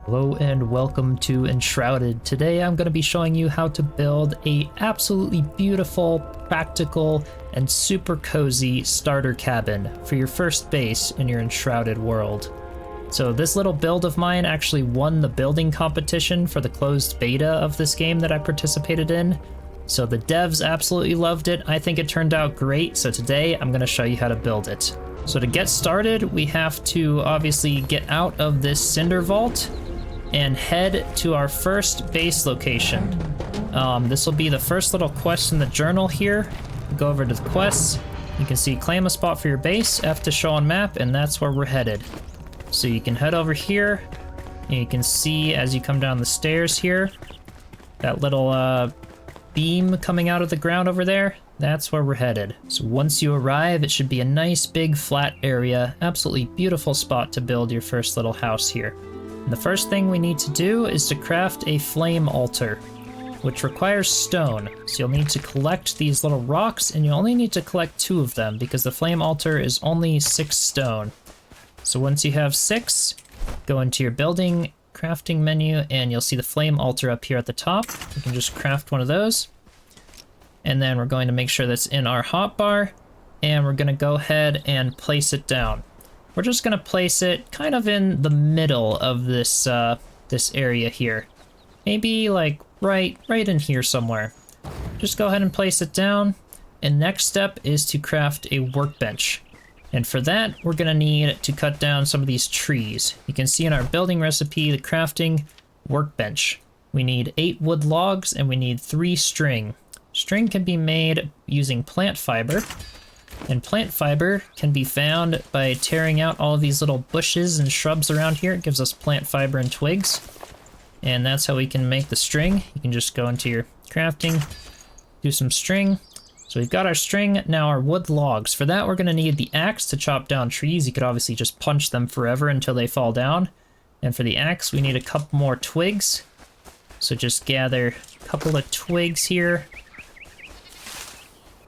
Hello and welcome to Enshrouded. Today I'm going to be showing you how to build a absolutely beautiful, practical, and super cozy starter cabin for your first base in your Enshrouded world. So this little build of mine actually won the building competition for the closed beta of this game that I participated in. So the devs absolutely loved it. I think it turned out great. So today I'm going to show you how to build it. So to get started, we have to obviously get out of this cinder vault and head to our first base location. This will be the first little quest in the journal here. Go over to the quests. You can see claim a spot for your base, F to show on map, and that's where we're headed. So you can head over here, and you can see as you come down the stairs here, that little beam coming out of the ground over there, that's where we're headed. So once you arrive, it should be a nice big flat area, absolutely beautiful spot to build your first little house here. And the first thing we need to do is to craft a flame altar, which requires stone. So you'll need to collect these little rocks, and you only need to collect 2 of them because the flame altar is only 6 stone. So once you have 6, go into your building crafting menu and you'll see the flame altar up here at the top. You can just craft one of those. And then we're going to make sure that's in our hotbar, and we're going to go ahead and place it down. We're just going to place it kind of in the middle of this this area here. Maybe like right in here somewhere. Just go ahead and place it down. And next step is to craft a workbench. And for that, we're going to need to cut down some of these trees. You can see in our building recipe, the crafting workbench. We need 8 wood logs and we need 3 string. String can be made using plant fiber. And plant fiber can be found by tearing out all of these little bushes and shrubs around here. It gives us plant fiber and twigs. And that's how we can make the string. You can just go into your crafting, do some string. So we've got our string, now our wood logs. For that, we're going to need the axe to chop down trees. You could obviously just punch them forever until they fall down. And for the axe, we need a couple more twigs. So just gather a couple of twigs here.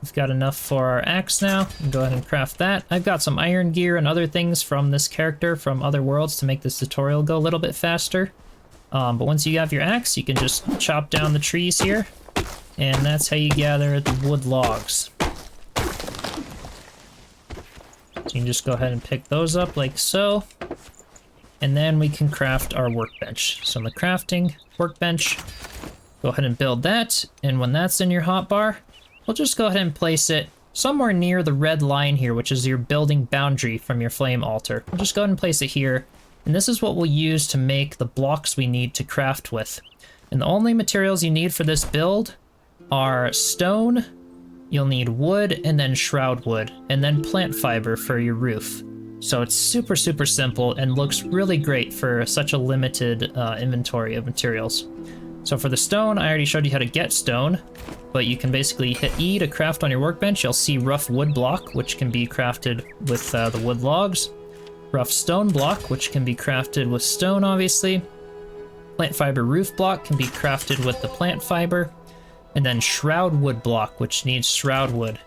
We've got enough for our axe now. Go ahead and craft that. I've got some iron gear and other things from this character from other worlds to make this tutorial go a little bit faster. But once you have your axe, you can just chop down the trees here. And that's how you gather the wood logs. So you can just go ahead and pick those up like so. And then we can craft our workbench. So in the crafting workbench, go ahead and build that. And when that's in your hotbar, we'll just go ahead and place it somewhere near the red line here, which is your building boundary from your flame altar. We'll just go ahead and place it here. And this is what we'll use to make the blocks we need to craft with. And the only materials you need for this build are stone, you'll need wood, and then shroud wood, and then plant fiber for your roof. So it's super simple and looks really great for such a limited inventory of materials. So for the stone, I already showed you how to get stone, but you can basically hit E to craft on your workbench. You'll see rough wood block, which can be crafted with the wood logs. Rough stone block, which can be crafted with stone, obviously. Plant fiber roof block can be crafted with the plant fiber. And then shroud wood block, which needs shroud wood.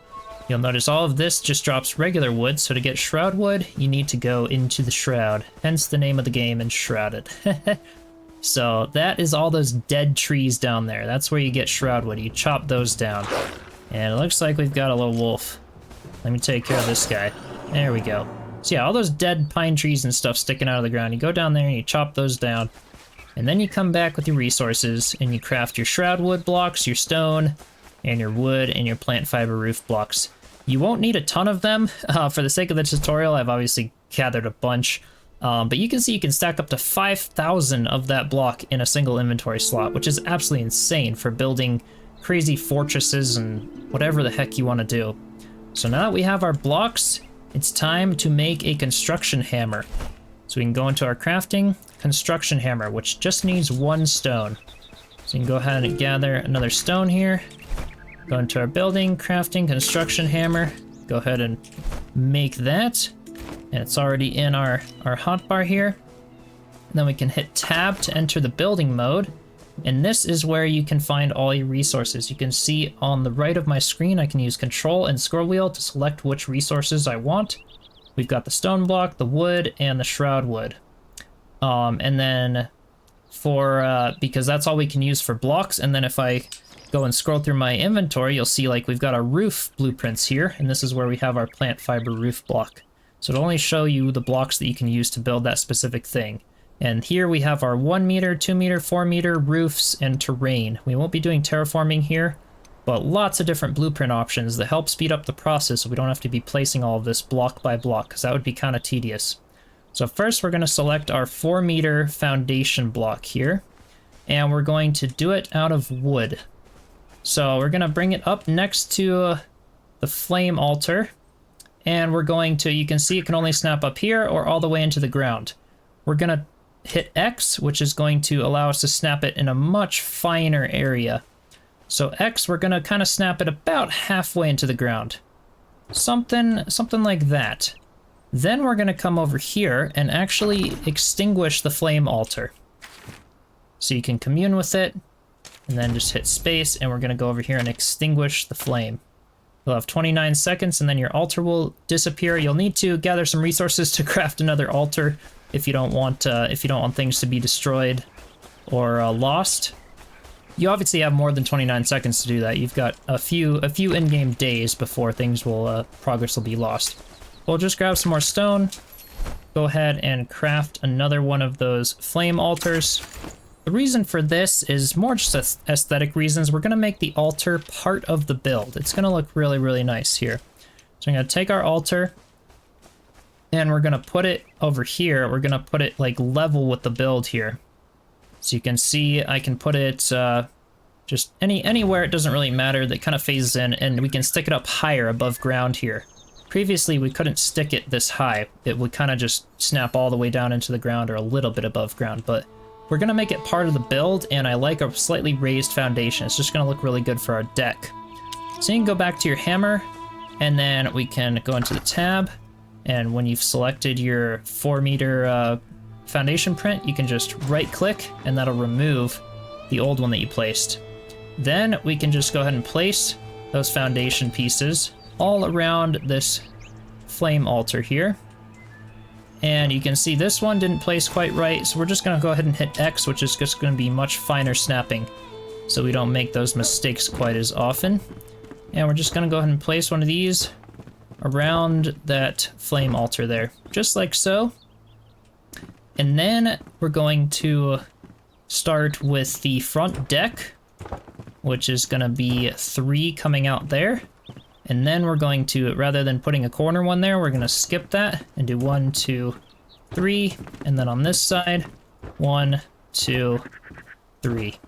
You'll notice all of this just drops regular wood, so to get shroud wood, you need to go into the shroud. Hence the name of the game, Enshrouded. So that is all those dead trees down there. That's where you get shroud wood. You chop those down. And it looks like we've got a little wolf. Let me take care of this guy. There we go. So yeah, all those dead pine trees and stuff sticking out of the ground. You go down there and you chop those down. And then you come back with your resources and you craft your shroud wood blocks, your stone, and your wood and your plant fiber roof blocks. You won't need a ton of them. For the sake of the tutorial, I've obviously gathered a bunch. But you can see you can stack up to 5,000 of that block in a single inventory slot, which is absolutely insane for building crazy fortresses and whatever the heck you want to do. So now that we have our blocks, it's time to make a construction hammer. So we can go into our crafting, construction hammer, which just needs 1 stone. So you can go ahead and gather another stone here. Go into our building, crafting, construction hammer. Go ahead and make that. And it's already in our hotbar here. And then we can hit tab to enter the building mode. And this is where you can find all your resources. You can see on the right of my screen, I can use control and scroll wheel to select which resources I want. We've got the stone block, the wood, and the shroud wood. And then for because that's all we can use for blocks. And then if I go and scroll through my inventory, you'll see like we've got our roof blueprints here, and this is where we have our plant fiber roof block. So it'll only show you the blocks that you can use to build that specific thing. And here we have our 1 meter, 2 meter, 4 meter roofs and terrain. We won't be doing terraforming here, but lots of different blueprint options that help speed up the process so we don't have to be placing all of this block by block, because that would be kind of tedious. So first we're going to select our 4 meter foundation block here, and we're going to do it out of wood. So we're going to bring it up next to the flame altar, and we're going to, you can see it can only snap up here or all the way into the ground. We're going to hit X, which is going to allow us to snap it in a much finer area. So X, we're going to kind of snap it about halfway into the ground. Something like that. Then we're going to come over here and actually extinguish the flame altar. So you can commune with it, and then just hit space, and we're going to go over here and extinguish the flame. You'll have 29 seconds, and then your altar will disappear. You'll need to gather some resources to craft another altar if you don't want things to be destroyed or lost. You obviously have more than 29 seconds to do that. You've got a few in-game days before things will progress will be lost. We'll just grab some more stone. Go ahead and craft another one of those flame altars. The reason for this is more just aesthetic reasons. We're going to make the altar part of the build. It's going to look really, really nice here. So I'm going to take our altar, and we're going to put it over here. We're going to put it like level with the build here. So you can see I can put it just anywhere, it doesn't really matter, that kind of phases in, and we can stick it up higher above ground here. Previously we couldn't stick it this high. It would kind of just snap all the way down into the ground or a little bit above ground, but we're going to make it part of the build, and I like a slightly raised foundation. It's just going to look really good for our deck. So you can go back to your hammer, and then we can go into the tab, and when you've selected your 4 meter foundation print, you can just right click, and that'll remove the old one that you placed. Then we can just go ahead and place those foundation pieces all around this flame altar here. And you can see this one didn't place quite right, so we're just going to go ahead and hit X, which is just going to be much finer snapping, so we don't make those mistakes quite as often. And we're just going to go ahead and place one of these around that flame altar there, just like so. And then we're going to start with the front deck, which is going to be 3 coming out there. And then we're going to, rather than putting a corner one there, we're going to skip that and do 1, 2, 3. And then on this side, 1, 2, 3.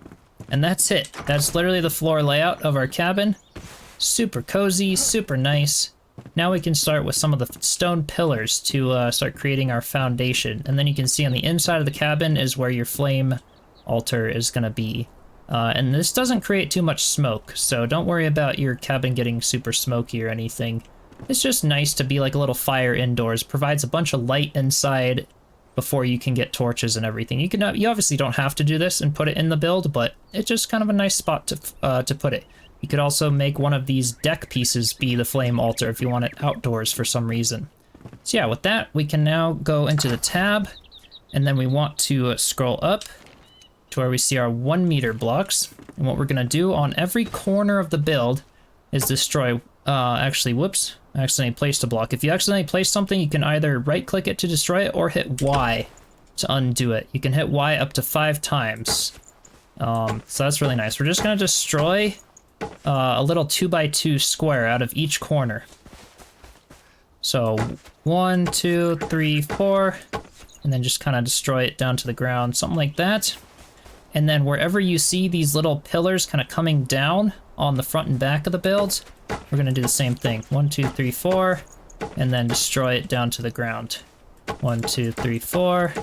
And that's it. That's literally the floor layout of our cabin. Super cozy, super nice. Now we can start with some of the stone pillars to start creating our foundation. And then you can see on the inside of the cabin is where your flame altar is going to be. And this doesn't create too much smoke, so don't worry about your cabin getting super smoky or anything. It's just nice to be like a little fire indoors. Provides a bunch of light inside before you can get torches and everything. You obviously don't have to do this and put it in the build, but it's just kind of a nice spot to put it. You could also make one of these deck pieces be the flame altar if you want it outdoors for some reason. So yeah, with that, we can now go into the tab, and then we want to scroll up to where we see our 1 meter blocks. And what we're going to do on every corner of the build is destroy, actually, whoops, I accidentally placed a block. If you accidentally place something, you can either right click it to destroy it or hit Y to undo it. You can hit Y up to 5 times. So that's really nice. We're just going to destroy a little 2x2 square out of each corner. So 1, 2, 3, 4, and then just kind of destroy it down to the ground, something like that. And then wherever you see these little pillars kind of coming down on the front and back of the builds, we're going to do the same thing. 1, 2, 3, 4, and then destroy it down to the ground. 1, 2, 3, 4,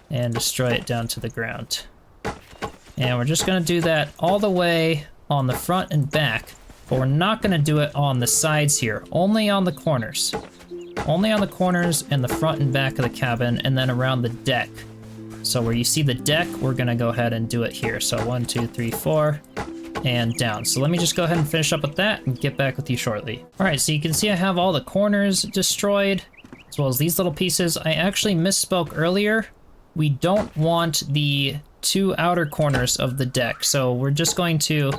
and destroy it down to the ground. And we're just going to do that all the way on the front and back, but we're not going to do it on the sides here, only on the corners. Only on the corners and the front and back of the cabin, and then around the deck. So where you see the deck, we're going to go ahead and do it here. So 1, 2, 3, 4, and down. So let me just go ahead and finish up with that and get back with you shortly. All right, so you can see I have all the corners destroyed, as well as these little pieces. I actually misspoke earlier. we don't want the two outer corners of the deck, so we're just going to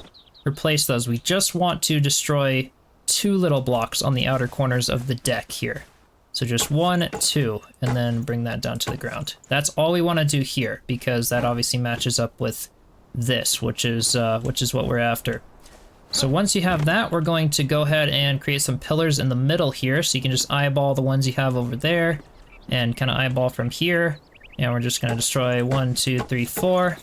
replace those. We just want to destroy two little blocks on the outer corners of the deck here. So just 1, 2, and then bring that down to the ground. That's all we want to do here, because that obviously matches up with this, which is what we're after. So once you have that, we're going to go ahead and create some pillars in the middle here, so you can just eyeball the ones you have over there, and kind of eyeball from here. And we're just going to destroy 1, 2, 3, 4,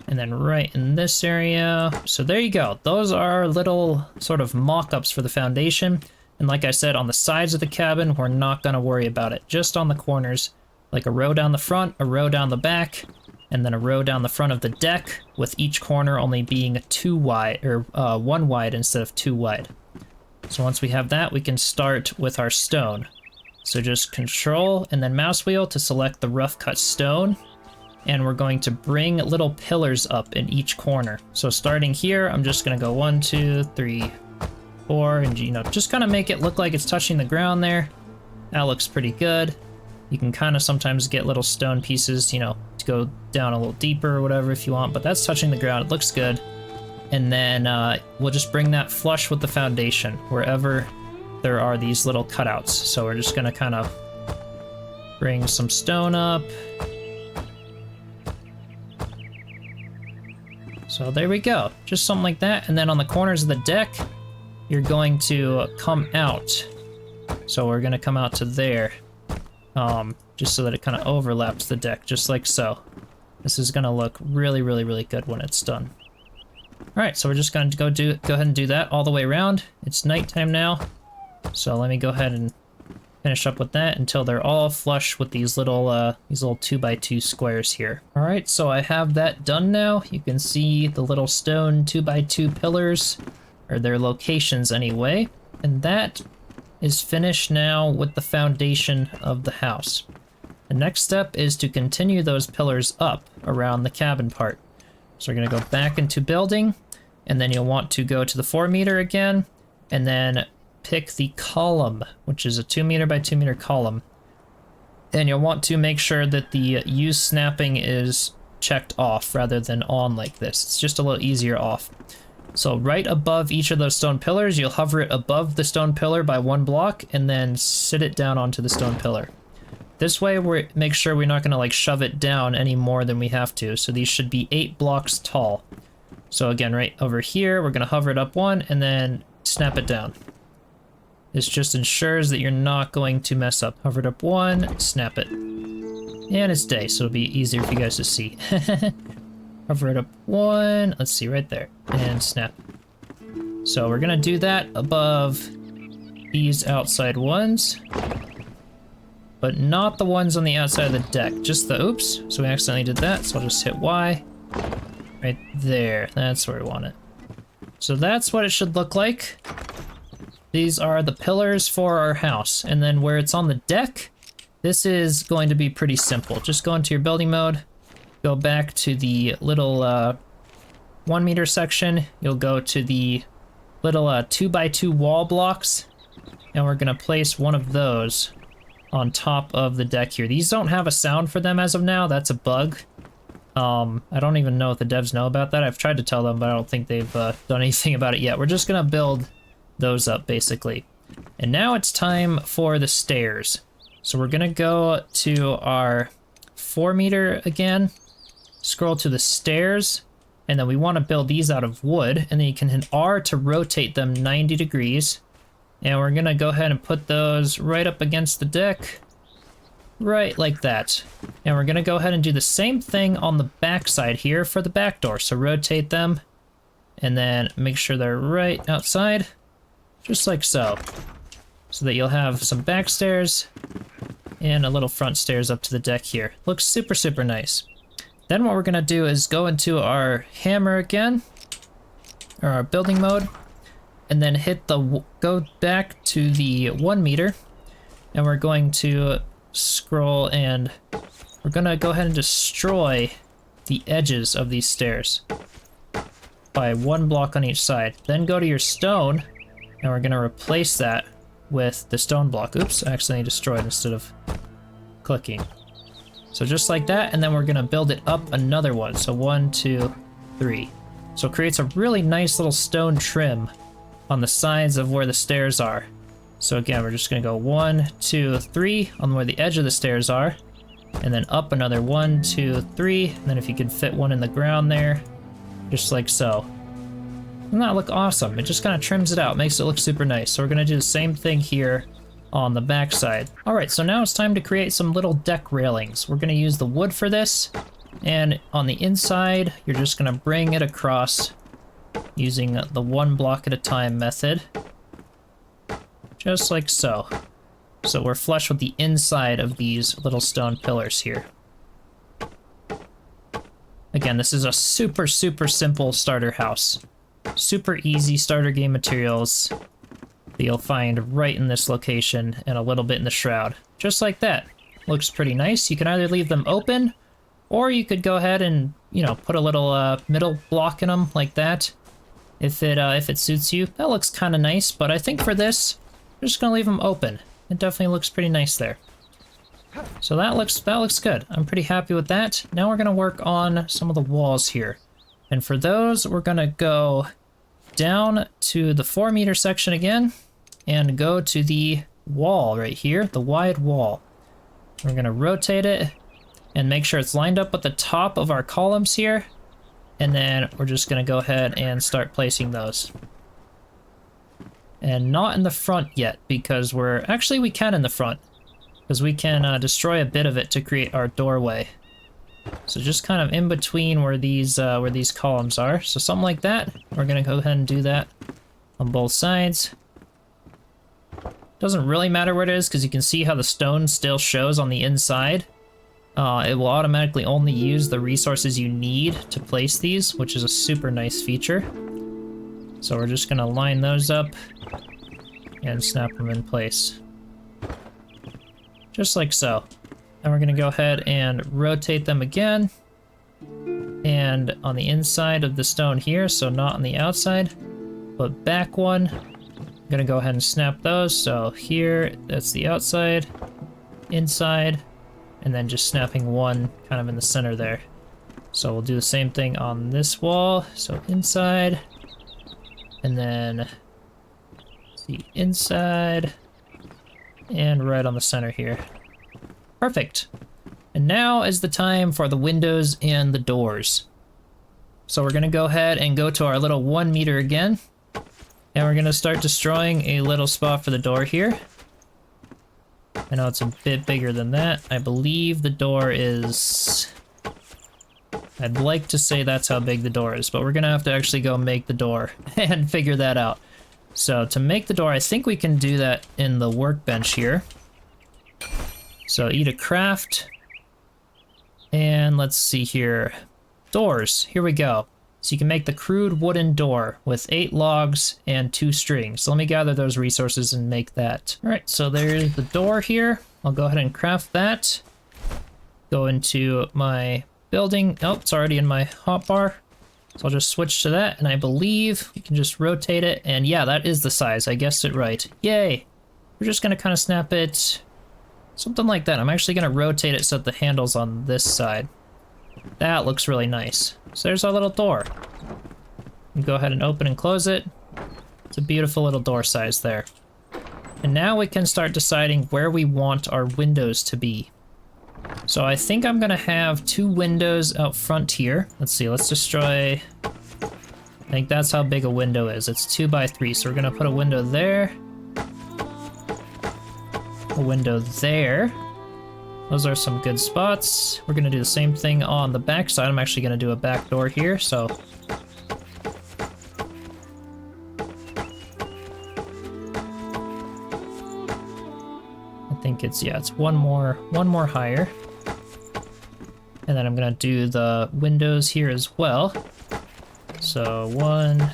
and then right in this area. So there you go. Those are little sort of mock-ups for the foundation. And like I said, on the sides of the cabin, we're not going to worry about it. Just on the corners, like a row down the front, a row down the back, and then a row down the front of the deck, with each corner only being 2 wide, or 1 wide instead of 2 wide. So once we have that, we can start with our stone. So just Control and then mouse wheel to select the rough cut stone. And we're going to bring little pillars up in each corner. So starting here, I'm just going to go 1, 2, 3, 4, and just kind of make it look like it's touching the ground there. That looks pretty good. You can kind of sometimes get little stone pieces, to go down a little deeper or whatever if you want, but that's touching the ground. It looks good. And then we'll just bring that flush with the foundation wherever there are these little cutouts. So we're just going to kind of bring some stone up. So there we go. Just something like that. And then on the corners of the deck, you're going to come out. So we're going to come out to there. Just so that it kind of overlaps the deck, just like so. This is going to look really, really, really good when it's done. Alright, so we're just going to go ahead and do that all the way around. It's nighttime now. So let me go ahead and finish up with that until they're all flush with these little 2x2 squares here. Alright, so I have that done now. You can see the little stone 2x2 pillars, or their locations anyway. And that is finished now with the foundation of the house. The next step is to continue those pillars up around the cabin part. So we're going to go back into building, and then you'll want to go to the 4 meter again, and then pick the column, which is a 2 meter by 2 meter column. And you'll want to make sure that the use snapping is checked off rather than on like this. It's just a little easier off. So right above each of those stone pillars, you'll hover it above the stone pillar by 1 block, and then sit it down onto the stone pillar. This way, we make sure we're not going to like shove it down any more than we have to. So these should be 8 blocks tall. So again, right over here, we're going to hover it up 1 and then snap it down. This just ensures that you're not going to mess up. Hover it up 1, snap it. And it's day, so it'll be easier for you guys to see. Hover it up 1, let's see, right there, and snap. So we're going to do that above these outside ones. But not the ones on the outside of the deck, just the, oops, so we accidentally did that, so I'll just hit Y. Right there, that's where we want it. So that's what it should look like. These are the pillars for our house, and then where it's on the deck, this is going to be pretty simple. Just go into your building mode, go back to the little 1 meter section, you'll go to the little 2x2 wall blocks, and we're gonna place one of those on top of the deck here. These don't have a sound for them as of now. That's a bug. I don't even know if the devs know about that. I've tried to tell them, but I don't think they've done anything about it yet. We're just gonna build those up, basically. And now it's time for the stairs. So we're gonna go to our 4 meter again, scroll to the stairs, and then we want to build these out of wood, and then you can hit R to rotate them 90 degrees. And we're gonna go ahead and put those right up against the deck, right like that. And we're gonna go ahead and do the same thing on the back side here for the back door. So rotate them, and then make sure they're right outside, just like so. So that you'll have some back stairs and a little front stairs up to the deck here. Looks super, super nice. Then what we're gonna do is go into our hammer again, or our building mode, and then hit the, go back to the 1 meter, and we're going to scroll, and we're gonna go ahead and destroy the edges of these stairs by 1 block on each side. Then go to your stone, and we're gonna replace that with the stone block. Oops, I accidentally destroyed instead of clicking. So just like that, and then we're gonna build it up another one. So 1, 2, 3. So it creates a really nice little stone trim on the sides of where the stairs are. So again, we're just gonna go 1, 2, 3 on where the edge of the stairs are, and then up another 1, 2, 3, and then if you can fit one in the ground there, just like so. Doesn't that look awesome? It just kind of trims it out, makes it look super nice. So we're gonna do the same thing here on the back side. All right, so now it's time to create some little deck railings. We're gonna use the wood for this, and on the inside, you're just gonna bring it across using the 1 block at a time method. Just like so. So we're flush with the inside of these little stone pillars here. Again, this is a super, super simple starter house. Super easy starter game materials that you'll find right in this location and a little bit in the shroud. Just like that. Looks pretty nice. You can either leave them open, or you could go ahead and, you know, put a little middle block in them like that. If it suits you. That looks kind of nice, but I think for this, I'm just gonna leave them open. It definitely looks pretty nice there. So that looks good. I'm pretty happy with that. Now we're gonna work on some of the walls here. And for those, we're gonna go down to the 4-meter section again and go to the wall right here, the wide wall. We're gonna rotate it and make sure it's lined up with the top of our columns here. And then we're just gonna go ahead and start placing those. And not in the front yet, because we can in the front, because we can destroy a bit of it to create our doorway. So just kind of in between where these columns are. So something like that. We're gonna go ahead and do that on both sides. Doesn't really matter where it is, because you can see how the stone still shows on the inside. It will automatically only use the resources you need to place these, which is a super nice feature. So we're just gonna line those up and snap them in place. Just like so. And we're gonna go ahead and rotate them again. And on the inside of the stone here, so not on the outside, but back one. I'm gonna go ahead and snap those. So here, that's the outside, inside, and then just snapping one kind of in the center there. So we'll do the same thing on this wall. So inside, and then the inside, and right on the center here. Perfect. And now is the time for the windows and the doors. So we're gonna go ahead and go to our little 1 meter again. And we're gonna start destroying a little spot for the door here. I know it's a bit bigger than that. I believe the door is... I'd like to say that's how big the door is, but we're gonna have to actually go make the door and figure that out. So to make the door, I think we can do that in the workbench here. So eat a craft. And let's see here. Doors, here we go. So you can make the crude wooden door with 8 logs and 2 strings. So let me gather those resources and make that. All right, so there's the door here. I'll go ahead and craft that. Go into my building. Oh, it's already in my hotbar. So I'll just switch to that, and I believe we can just rotate it. And yeah, that is the size. I guessed it right. Yay! We're just gonna kind of snap it something like that. I'm actually gonna rotate it so that the handle's on this side. That looks really nice. So there's our little door. You go ahead and open and close it. It's a beautiful little door size there. And now we can start deciding where we want our windows to be. So I think I'm gonna have 2 windows out front here. Let's see, let's destroy... I think that's how big a window is. It's 2 by 3, so we're gonna put a window there. A window there. Those are some good spots. We're gonna do the same thing on the back side. I'm actually gonna do a back door here, so... I think it's, yeah, it's one more higher. And then I'm gonna do the windows here as well. So 1,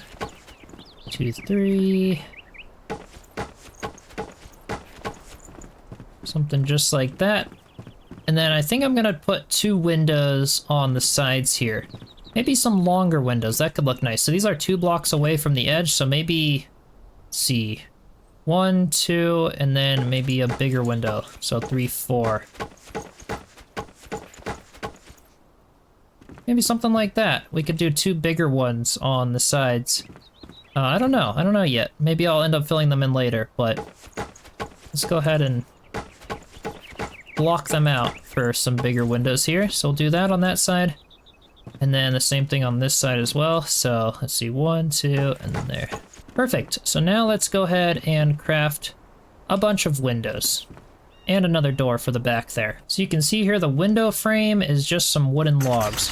2, 3. Something just like that. And then I think I'm gonna put 2 windows on the sides here. Maybe some longer windows, that could look nice. So these are 2 blocks away from the edge, so maybe, let's see, 1, 2, and then maybe a bigger window. So 3, 4. Maybe something like that. We could do 2 bigger ones on the sides. I don't know yet. Maybe I'll end up filling them in later, but let's go ahead and block them out for some bigger windows here. So we'll do that on that side. And then the same thing on this side as well. So let's see, 1, 2, and then there. Perfect. So now let's go ahead and craft a bunch of windows. And another door for the back there. So you can see here the window frame is just some wooden logs.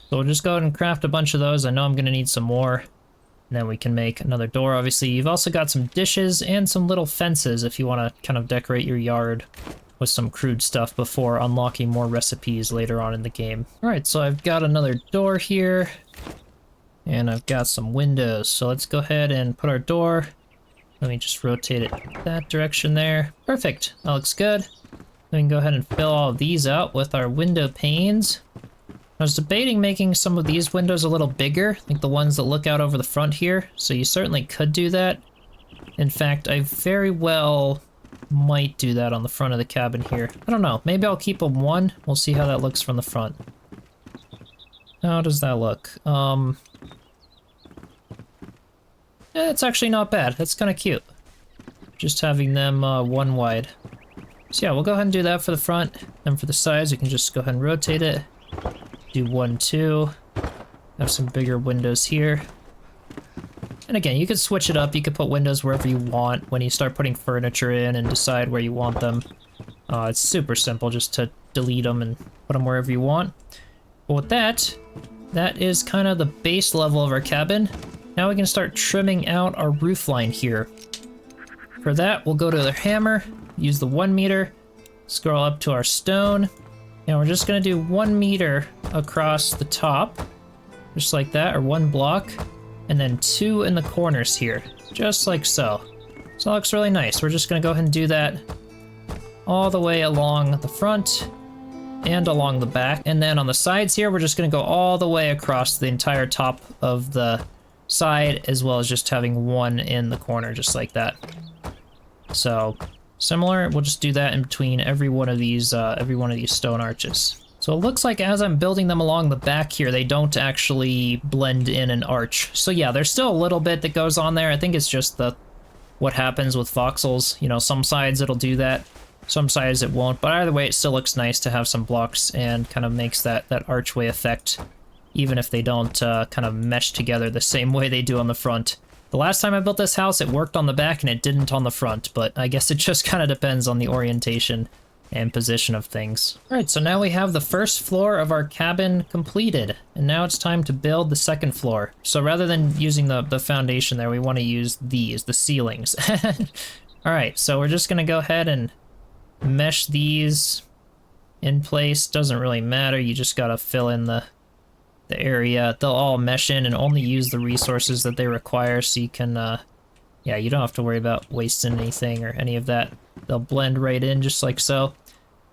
So we'll just go ahead and craft a bunch of those. I know I'm going to need some more. And then we can make another door, obviously. You've also got some dishes and some little fences if you want to kind of decorate your yard with some crude stuff before unlocking more recipes later on in the game. Alright, so I've got another door here. And I've got some windows. So let's go ahead and put our door. Let me just rotate it that direction there. Perfect, that looks good. We can go ahead and fill all of these out with our window panes. I was debating making some of these windows a little bigger, like the ones that look out over the front here, so you certainly could do that. In fact, I very well might do that on the front of the cabin here. I don't know, maybe I'll keep them 1. We'll see how that looks from the front. How does that look? Yeah, it's actually not bad. That's kind of cute. Just having them 1 wide. So yeah, we'll go ahead and do that for the front. And for the sides, we can just go ahead and rotate it. Do 1, 2. Have some bigger windows here. And again, you could switch it up. You could put windows wherever you want when you start putting furniture in and decide where you want them. It's super simple just to delete them and put them wherever you want. But with that, that is kind of the base level of our cabin. Now we can start trimming out our roof line here. For that, we'll go to the hammer, use the 1 meter, scroll up to our stone, and we're just gonna do 1 meter across the top, just like that, or 1 block, and then 2 in the corners here, just like so. So that looks really nice. We're just gonna go ahead and do that all the way along the front and along the back. And then on the sides here, we're just gonna go all the way across the entire top of the side, as well as just having 1 in the corner, just like that. So similar, we'll just do that in between every one of these stone arches. So it looks like as I'm building them along the back here, they don't actually blend in an arch. So yeah, there's still a little bit that goes on there. I think it's just what happens with voxels. You know, some sides it'll do that, some sides it won't. But either way, it still looks nice to have some blocks and kind of makes that archway effect, even if they don't kind of mesh together the same way they do on the front. The last time I built this house, it worked on the back and it didn't on the front, but I guess it just kind of depends on the orientation and position of things. All right, so now we have the first floor of our cabin completed, and now it's time to build the second floor. So rather than using the foundation there, we want to use the ceilings. All right, so we're just gonna go ahead and mesh these in place. Doesn't really matter, you just gotta fill in the area. They'll all mesh in and only use the resources that they require, so you can yeah, you don't have to worry about wasting anything or any of that. They'll blend right in just like so.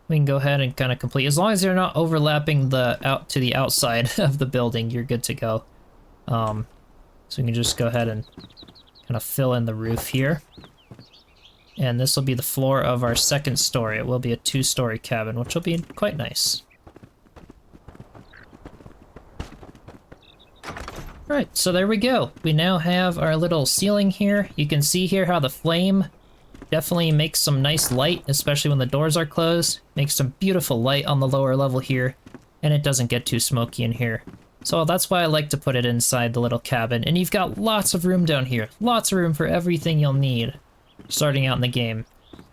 We can go ahead and kind of complete, as long as they're not overlapping out to the outside of the building, you're good to go. So we can just go ahead and kind of fill in the roof here. And this will be the floor of our second story. It will be a 2-story cabin, which will be quite nice. Alright, so there we go. We now have our little ceiling here. You can see here how the flame definitely makes some nice light, especially when the doors are closed. Makes some beautiful light on the lower level here, and it doesn't get too smoky in here. So that's why I like to put it inside the little cabin. And you've got lots of room down here. Lots of room for everything you'll need starting out in the game.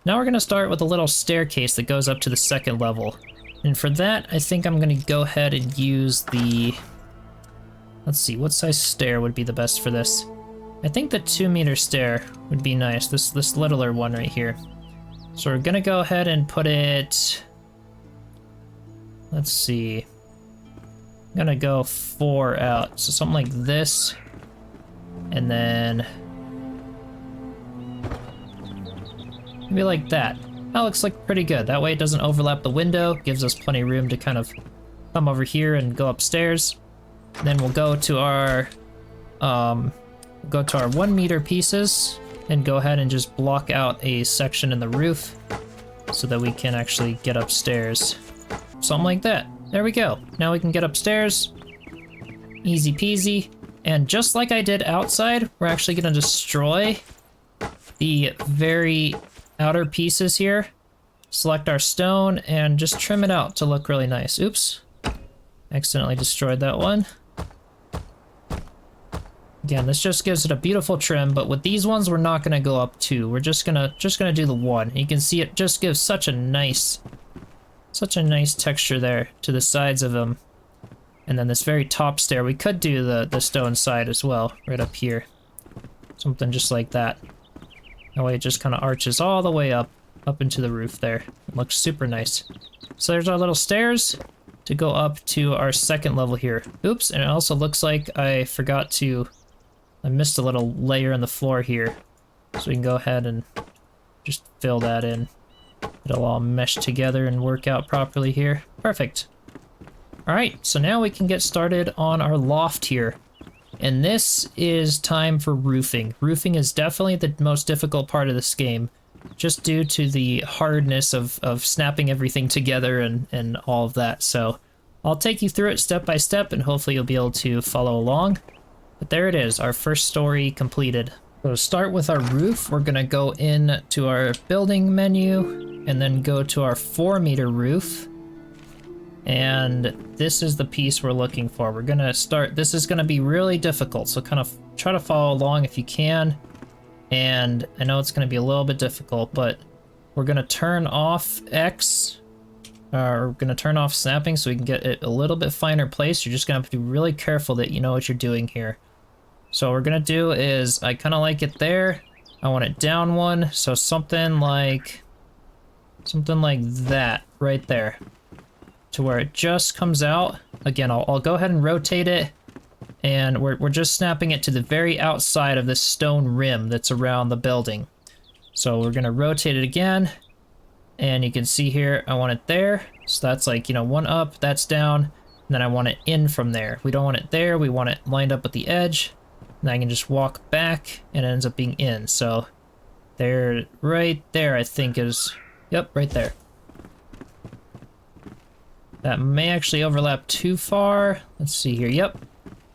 Now we're going to start with a little staircase that goes up to the second level. And for that, I think I'm going to go ahead and use the... Let's see, what size stair would be the best for this? I think the 2-meter stair would be nice, this littler one right here. So we're gonna go ahead and put it... Let's see. I'm gonna go 4 out, so something like this. And then... maybe like that. That looks like pretty good. That way it doesn't overlap the window, gives us plenty of room to kind of come over here and go upstairs. Then we'll go to our 1-meter pieces and go ahead and just block out a section in the roof so that we can actually get upstairs. Something like that. there we go. Now we can get upstairs. Easy peasy. And just like I did outside, we're actually gonna destroy the very outer pieces here. Select our stone and just trim it out to look really nice. Oops. Accidentally destroyed that one. Again, this just gives it a beautiful trim, but with these ones, we're not gonna go up 2. We're just gonna do the 1. You can see it just gives such a nice texture there to the sides of them. And then this very top stair, we could do the stone side as well, right up here. Something just like that. That way it just kind of arches all the way up into the roof there. It looks super nice. So there's our little stairs to go up to our second level here. Oops, and it also looks like I missed a little layer in the floor here. So we can go ahead and just fill that in. It'll all mesh together and work out properly here. Perfect. Alright, so now we can get started on our loft here. And this is time for roofing. Roofing is definitely the most difficult part of this game, just due to the hardness of snapping everything together and all of that. So I'll take you through it step by step, and hopefully you'll be able to follow along. But there it is, our first story completed. So to start with our roof, we're gonna go in to our building menu and then go to our 4-meter roof. And this is the piece we're looking for. We're gonna start, this is gonna be really difficult, so kind of try to follow along if you can. And I know it's gonna be a little bit difficult, but we're gonna turn off X, we're gonna turn off snapping so we can get it a little bit finer placed. You're just gonna have to be really careful that you know what you're doing here. So what we're gonna do is, I kinda like it there. I want it down 1, so something like that right there, to where it just comes out. Again, I'll go ahead and rotate it, and we're just snapping it to the very outside of this stone rim that's around the building. So we're gonna rotate it again, and you can see here, I want it there. So that's like, 1 up, that's down, and then I want it in from there. We don't want it there, we want it lined up with the edge, and I can just walk back, and it ends up being in. So there, right there, I think is, yep, right there. That may actually overlap too far. Let's see here, yep.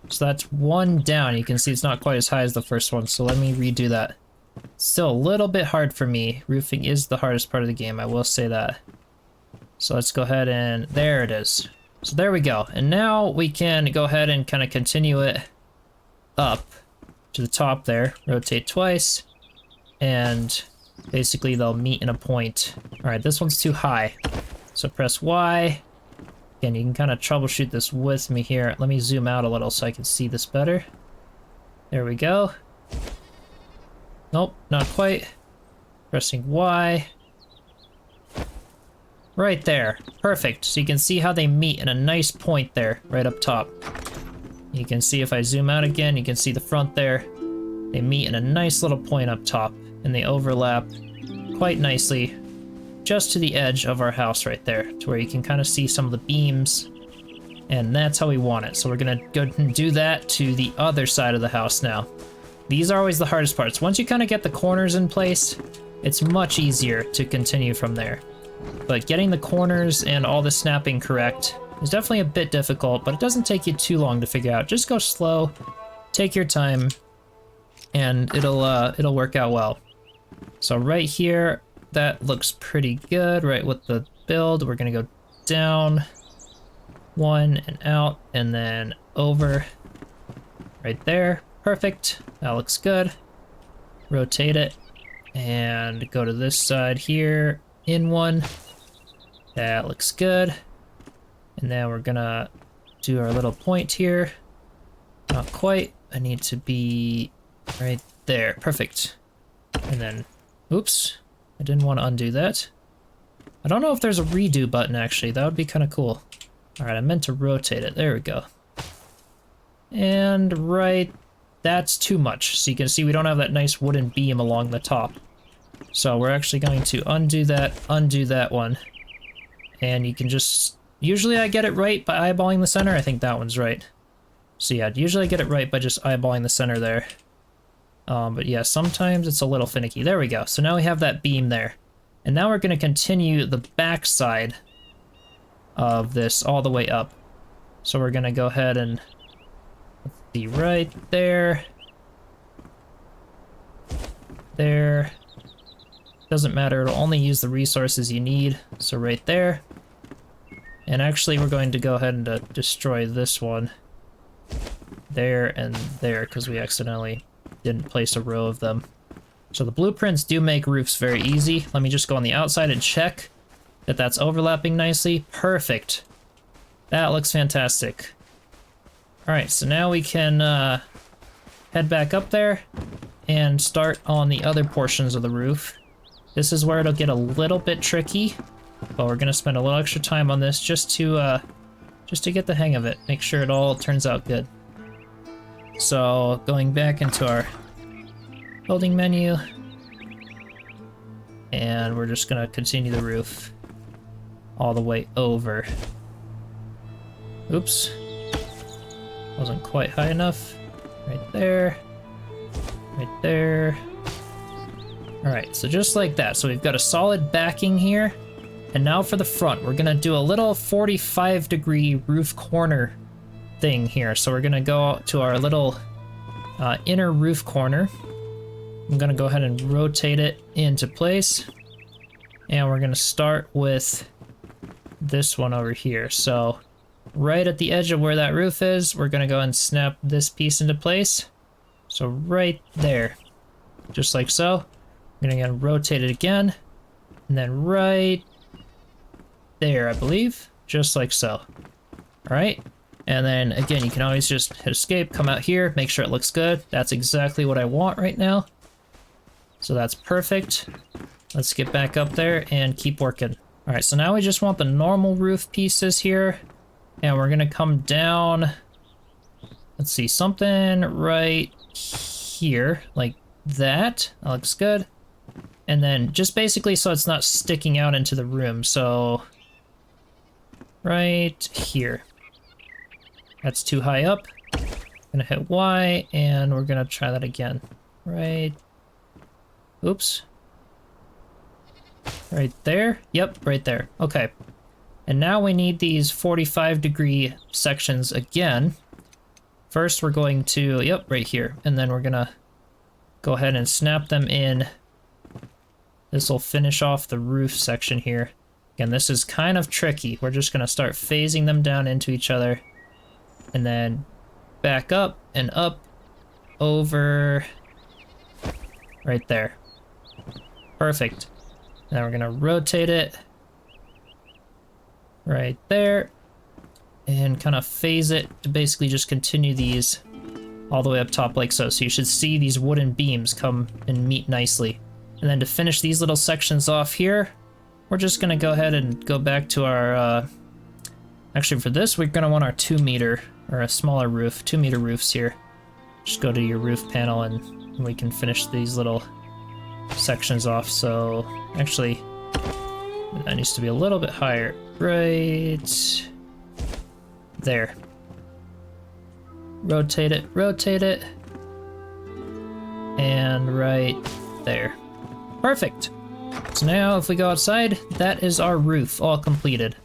So that's 1 down. You can see it's not quite as high as the first one, so let me redo that. Still a little bit hard for me. Roofing is the hardest part of the game, I will say that. So let's go ahead and, there it is. So there we go. And now we can go ahead and kind of continue it up to the top there. Rotate twice, and basically they'll meet in a point. All right, this one's too high. So press Y. Again, you can kind of troubleshoot this with me here. Let me zoom out a little so I can see this better. There we go. Nope, not quite. Pressing Y. Right there. Perfect. So you can see how they meet in a nice point there, right up top. You can see if I zoom out again, you can see the front there. They meet in a nice little point up top, and they overlap quite nicely just to the edge of our house right there, to where you can kind of see some of the beams, and that's how we want it. So we're gonna go and do that to the other side of the house now. These are always the hardest parts. Once you kind of get the corners in place, it's much easier to continue from there. But getting the corners and all the snapping correct is definitely a bit difficult, but it doesn't take you too long to figure out. Just go slow, take your time, and it'll work out well. So right here, that looks pretty good, right with the build. We're gonna go down 1 and out, and then over right there. Perfect, that looks good. Rotate it, and go to this side here, in 1. That looks good. And then we're gonna do our little point here. Not quite, I need to be right there, perfect. And then, oops. I didn't want to undo that. I don't know if there's a redo button actually, that would be kind of cool. Alright, I meant to rotate it, there we go. And right, that's too much. So you can see we don't have that nice wooden beam along the top. So we're actually going to undo that one. And you can just, usually I get it right by eyeballing the center, I think that one's right. So yeah, usually I get it right by just eyeballing the center there. But yeah, sometimes it's a little finicky. There we go. So now we have that beam there. And now we're going to continue the back side of this all the way up. So we're gonna go ahead and see right there. There. Doesn't matter, it'll only use the resources you need. So right there. And actually we're going to go ahead and destroy this one. There and there, because we accidentally didn't place a row of them. So the blueprints do make roofs very easy. Let me just go on the outside and check that that's overlapping nicely. Perfect. That looks fantastic. Alright, so now we can head back up there and start on the other portions of the roof. This is where it'll get a little bit tricky, but we're gonna spend a little extra time on this just to get the hang of it. Make sure it all turns out good. So going back into our building menu, and we're just gonna continue the roof all the way over. Oops, wasn't quite high enough. Right there, right there. All right, so just like that. So we've got a solid backing here. And now for the front, we're gonna do a little 45-degree roof corner thing here. So we're gonna go to our little inner roof corner. I'm gonna go ahead and rotate it into place. And we're gonna start with this one over here. So right at the edge of where that roof is, we're gonna go and snap this piece into place. So right there, just like so. I'm gonna rotate it again, and then right there, I believe, just like so. All right, and then again, you can always just hit escape, come out here, make sure it looks good. That's exactly what I want right now. So that's perfect. Let's get back up there and keep working. All right, so now we just want the normal roof pieces here, and we're gonna come down, let's see, something right here, like that. That looks good. And then just basically so it's not sticking out into the room, so right here. That's too high up. Gonna hit Y, and we're gonna try that again. Right, oops. Right there, yep, right there, okay. And now we need these 45-degree sections again. First we're going to, yep, right here, and then we're gonna go ahead and snap them in. This will finish off the roof section here. Again, this is kind of tricky. We're just gonna start phasing them down into each other, and then back up and up over right there. Perfect. Now we're gonna rotate it right there and kind of phase it to basically just continue these all the way up top like so. So you should see these wooden beams come and meet nicely. And then to finish these little sections off here, we're just gonna go ahead and go back to our, actually for this, we're gonna want our 2 meter, or a smaller roof, 2 meter roofs here. Just go to your roof panel and we can finish these little sections off. So actually, that needs to be a little bit higher. Right there. Rotate it, and right there. Perfect. So now if we go outside, that is our roof all completed.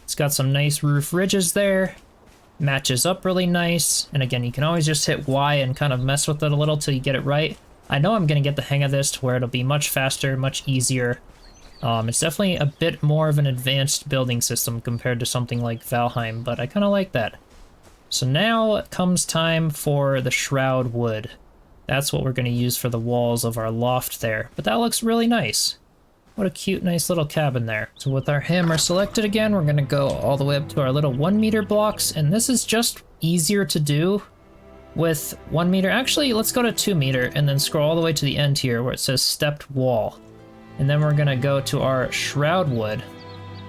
It's got some nice roof ridges there, matches up really nice, and again, you can always just hit Y and kind of mess with it a little till you get it right. I know I'm gonna get the hang of this to where it'll be much faster, much easier. It's definitely a bit more of an advanced building system compared to something like Valheim, but I kind of like that. So now comes time for the shroud wood. That's what we're going to use for the walls of our loft there. But that looks really nice. What a cute, nice little cabin there. So with our hammer selected again, we're going to go all the way up to our little 1 meter blocks. And this is just easier to do with 1 meter. Actually, let's go to 2 meter and then scroll all the way to the end here where it says stepped wall. And then we're going to go to our shroud wood.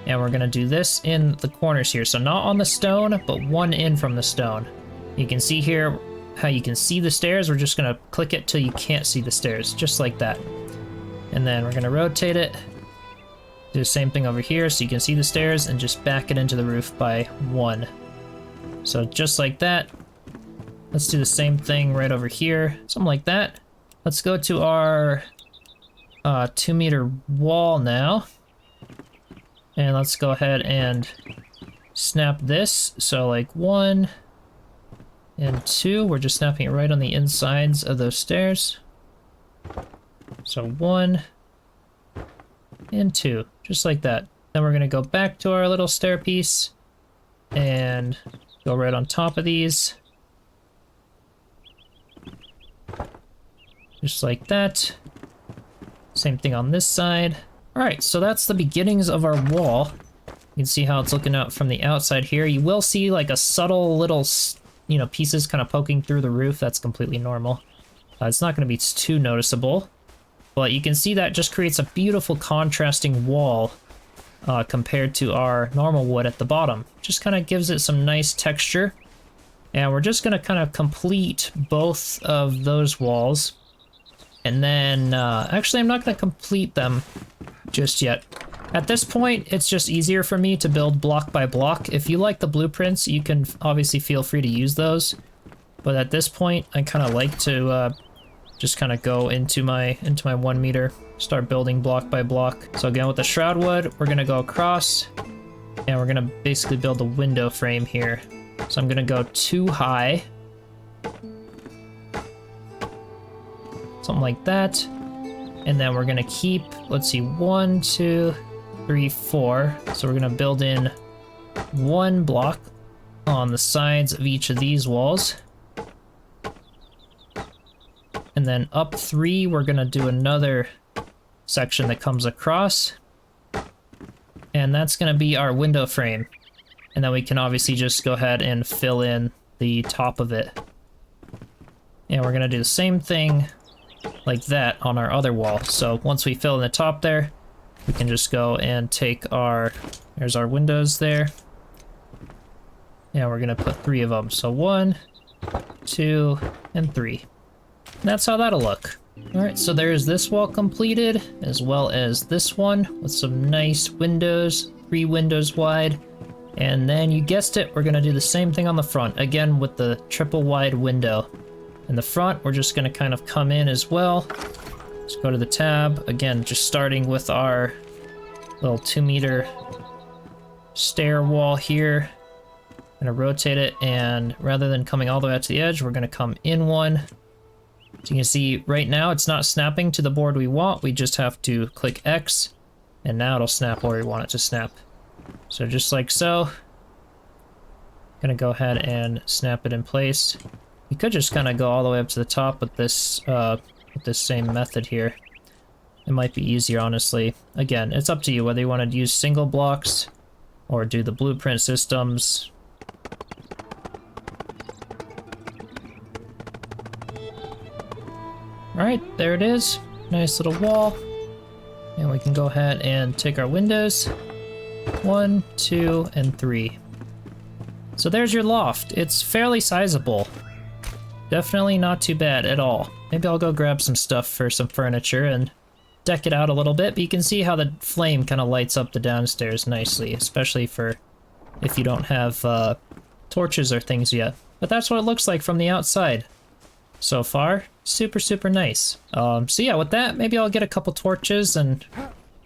And we're going to do this in the corners here. So not on the stone, but one in from the stone. You can see here how you can see the stairs. We're just gonna click it till you can't see the stairs, just like that. And then we're gonna rotate it, do the same thing over here so you can see the stairs, and just back it into the roof by 1. So just like that. Let's do the same thing right over here, something like that. Let's go to our 2 meter wall now, and let's go ahead and snap this. So like 1 and 2, we're just snapping it right on the insides of those stairs. So 1 and 2, just like that. Then we're gonna go back to our little stair piece and go right on top of these. Just like that. Same thing on this side. All right, so that's the beginnings of our wall. You can see how it's looking out from the outside here. You will see like a subtle little, you know, pieces kind of poking through the roof. That's completely normal. It's not going to be too noticeable, but you can see that just creates a beautiful contrasting wall compared to our normal wood at the bottom. Just kind of gives it some nice texture. And we're just going to kind of complete both of those walls. And then, actually, I'm not going to complete them just yet. At this point, it's just easier for me to build block by block. If you like the blueprints, you can obviously feel free to use those. But at this point, I kind of like to just kind of go into my 1 meter, start building block by block. So again, with the shroud wood, we're going to go across, and we're going to basically build a window frame here. So I'm going to go 2 high. Something like that. And then we're gonna keep, let's see, 1, 2, 3, 4. So we're gonna build in 1 block on the sides of each of these walls. And then up 3, we're gonna do another section that comes across. And that's gonna be our window frame. And then we can obviously just go ahead and fill in the top of it. And we're gonna do the same thing like that on our other wall. So once we fill in the top there, we can just go and take our, there's our windows there. And we're gonna put 3 of them. So 1, 2, and 3. And that's how that'll look. All right, so there's this wall completed, as well as this one with some nice windows, 3 windows wide. And then you guessed it, we're gonna do the same thing on the front, again with the triple wide window. In the front, we're just going to kind of come in as well. Let's go to the tab. Again, just starting with our little 2 meter stair wall here. I'm going to rotate it, and rather than coming all the way out to the edge, we're going to come in 1. So you can see right now it's not snapping to the board we want. We just have to click X, and now it'll snap where we want it to snap. So just like so. I'm going to go ahead and snap it in place. You could just kind of go all the way up to the top with this same method here. It might be easier, honestly. Again, it's up to you whether you want to use single blocks or do the blueprint systems. Alright, there it is. Nice little wall. And we can go ahead and take our windows. 1, 2, and 3. So there's your loft. It's fairly sizable. Definitely not too bad at all. Maybe I'll go grab some stuff for some furniture and deck it out a little bit, but you can see how the flame kind of lights up the downstairs nicely, especially for if you don't have torches or things yet. But that's what it looks like from the outside. So far, super, super nice. So yeah, with that, maybe I'll get a couple torches and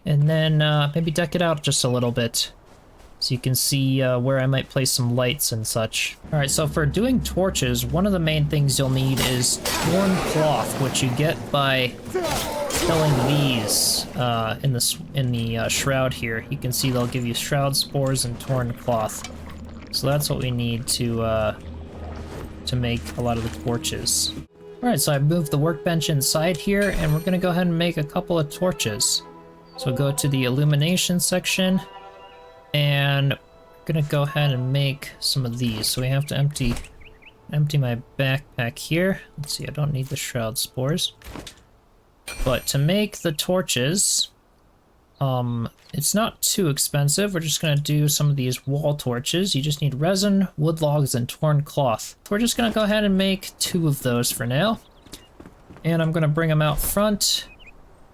then maybe deck it out just a little bit. So you can see where I might place some lights and such. All right, so for doing torches, one of the main things you'll need is torn cloth, which you get by filling these in the shroud here. You can see they'll give you shroud spores and torn cloth. So that's what we need to make a lot of the torches. All right, so I've moved the workbench inside here, and we're gonna go ahead and make a couple of torches. So go to the illumination section. And I'm gonna go ahead and make some of these. So we have to empty my backpack here. Let's see, I don't need the shroud spores. But to make the torches, it's not too expensive. We're just gonna do some of these wall torches. You just need resin, wood logs, and torn cloth. We're just gonna go ahead and make 2 of those for now. And I'm gonna bring them out front.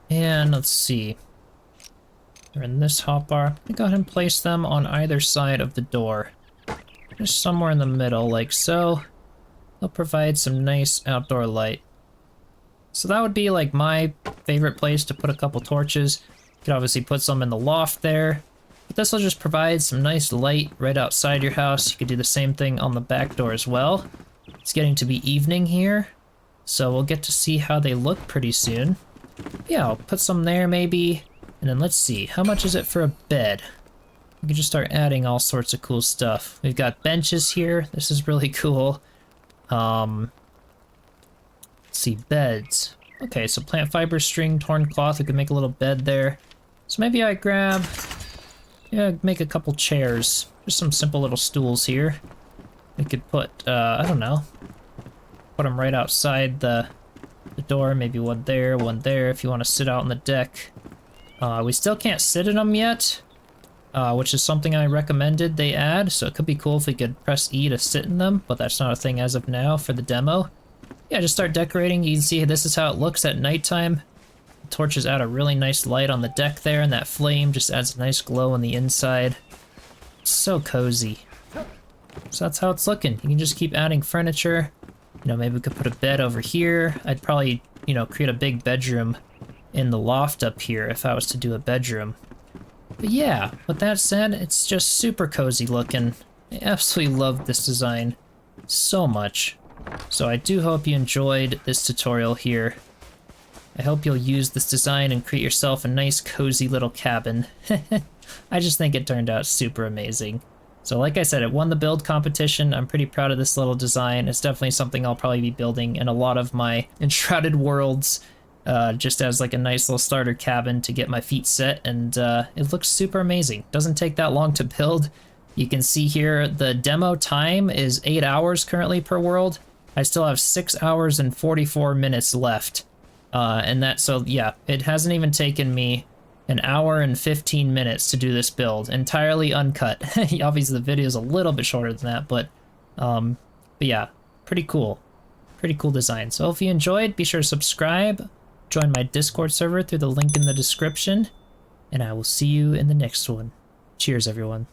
And let's see. They're in this hotbar. I'm gonna go ahead and place them on either side of the door. Just somewhere in the middle, like so. They'll provide some nice outdoor light. So that would be like my favorite place to put a couple torches. You could obviously put some in the loft there. You But this will just provide some nice light right outside your house. You could do the same thing on the back door as well. It's getting to be evening here, so we'll get to see how they look pretty soon. Yeah, I'll put some there maybe, and then let's see, how much is it for a bed? We can just start adding all sorts of cool stuff. We've got benches here. This is really cool. Let's see, beds. Okay, so plant fiber, string, torn cloth. We could make a little bed there. So maybe I grab, yeah, make a couple chairs. Just some simple little stools here. We could put, I don't know, put them right outside the door. Maybe one there if you want to sit out on the deck. We still can't sit in them yet. Which is something I recommended they add, so it could be cool if we could press E to sit in them, but that's not a thing as of now for the demo. Yeah, just start decorating. You can see this is how it looks at nighttime. The torches add a really nice light on the deck there, and that flame just adds a nice glow on the inside. It's so cozy. So that's how it's looking. You can just keep adding furniture. You know, maybe we could put a bed over here. I'd probably, you know, create a big bedroom in the loft up here if I was to do a bedroom. But yeah, with that said, it's just super cozy looking. I absolutely love this design so much. So I do hope you enjoyed this tutorial here. I hope you'll use this design and create yourself a nice cozy little cabin. I just think it turned out super amazing. So like I said, it won the build competition. I'm pretty proud of this little design. It's definitely something I'll probably be building in a lot of my Enshrouded worlds. Just as like a nice little starter cabin to get my feet set, and it looks super amazing. Doesn't take that long to build. You can see here the demo time is 8 hours currently per world. I still have 6 hours and 44 minutes left. And that, so yeah, it hasn't even taken me an hour and 15 minutes to do this build, entirely uncut. Obviously the video is a little bit shorter than that, but yeah, pretty cool. Pretty cool design. So if you enjoyed, be sure to subscribe. Join my Discord server through the link in the description, and I will see you in the next one. Cheers, everyone.